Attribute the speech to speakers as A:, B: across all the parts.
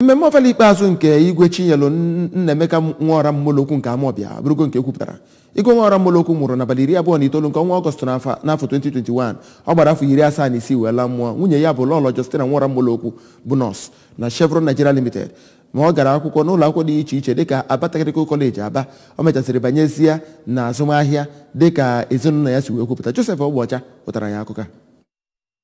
A: Mmemme Ofala Ikpeazu nke Igwe Chinyelu Nnemeka Nwaọra Molokwu nke Amawbia abụrụgo nke kwupụtara. Igwe Nwaọra Molokwu mụrụ n'abalị 29 nke ọnwa Ọgọst n'afọ 2021. Ọ gbara afọ 76 wee laa mmụọ. Nwunye ya bụ Lọlọ Justina Nwaọra Molokwu bụ nọọsụ na Chevron Nigeria Limited. Ma ọ gara akwụkwọ n'ụlọ akwụkwọ dị iche iche dịka Aba Technical College Aba. O mechasịrị banyezie na azụmahịa dịka ezinụlọ ya si wee kwupụta. Joseph Ogbocha pụtara ya akụkọ.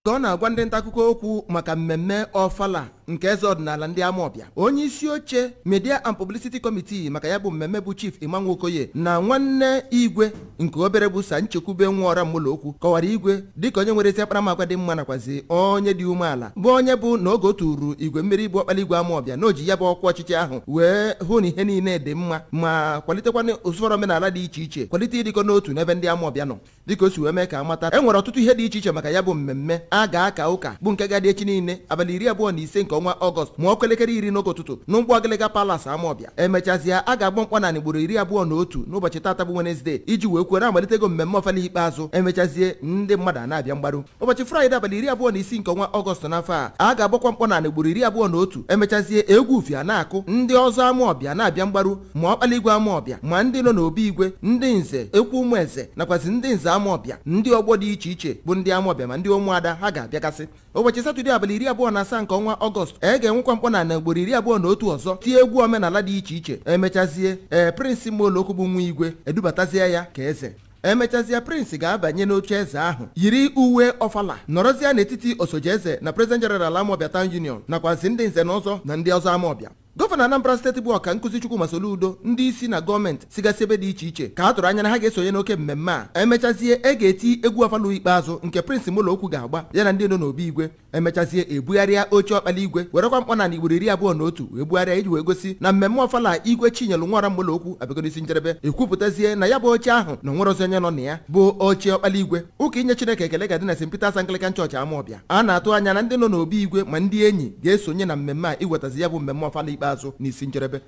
B: Ka ọ na-agwa ndị nta akụkọ okwu maka mmemme Ofala nke eze ọdịnala ndị Amawbia, onye isi oche Media and Publicity Committee maka ya bụ mmemme bụ Chief Imanwu Okoye na nwanne Igwe nke obere bụ Sa Nchekwube Nwaọra Molokwu kọwara Igwe dịka onye nwere ezi akparamagwa dị mma nakwazi onye dị umeala bụ onye bụ na oge o turu Igwe mmeri bụ ọkpala Igwe Amawbia na o ji ya bụ ọkwa ọchịchị ahụ wee hụ na ihe niile dị mma ma kwalitekwana usoro omenala dị iche iche, kwalite ịdịkọ n'otu n'ebe ndị Amawbia nọ. Dịka o si wee mee ka amata e nwere ọtụtụ ihe dị iche iche maka ya bụ mmemme a ga-aka ụka bụ nke ga-adị echi niile abalị 25 nke ọnwa Ọgọst ma ọkụ elekere 10 n'oge ụtụtụ n'ụgbọ Agịlịga Palace Amawbia. Emechazịa a ga-agba mkpọ na ugboro 21 n'ụbọchị tata bụ Wednesday iji wee kwuo na-amalitego mmemme Ofala Ikpeazu. Emechazie ndị mmadụ na-abịa mgbaru ụbọchị Fraịde abalị 26 nke ọnwa Ọgọst n'afọ a ga-agbakwa mkpọ na ugboro 21. Emechazie egwu ufia na-akụ ndị ọzọ Amawbia na-abịa mgbaru ma ọkpala Igwe Amawbia ma ndị nọ n'obi Igwe, ndị nze ekwu ụmụ eze nakwazi ndị nze Amawbia, ndị ọgbọ dị iche iche bụ ndị Amawbia ma ndị ụmụada ha ga-abịagasị. Ụbọchị Satọde abalị 27 nke ọnwa Ọgọst ga-enwekwa mkpọ na ugboro 21 ọzọ tie egwu omenala dị iche iche. Emechazie Prince Molokwu bụ nwa Igwe edubatazie ya ka eze. Emechazie Prince ga-abanye n'oche eze ahụ yiri uwe Ofala nọrọzie n'etiti osoje eze na President General Amawbia Town Union nakwazi ndị nze na ọzọ na ndị ọzọ Amawbia. Gọvanọ Anambra steeti bụ ọka nkụzi Chukwuma Soludo, ndị isi na gọọmenti sigasị ebe dị iche iche ka a tụrụ anya na ha ga-esonye n'oke mmemme a. Emechazie ga-eti egwu Ofala Ikpeazu nke Prince Molokwu ga-agba ya na ndị nọ n'obi Igwe. Emechazie ebugharịa oche ọkpala Igwe werekwa mkpọ na ugboro 21 wee bugharịa iji wee gosi na mmemme Ofala Igwe Chinyelu Nwaọra Molokwu abịago n'isi njedebe. Ekwupụtazie na ya bụ oche ahụ na nwere ozi onye nọ na ya bụ oche ọkpala Igwe. Ụka inye Chineke ekele ga-adị na St. Peter's Anglican Church Amawbia. A na-atụ anya na ndị nọ n'obi Igwe ma ndị enyi ga-esonye na mmemme a iwetazi ya bụ mmemme Ofala Ikpeazu n'isi njedebe.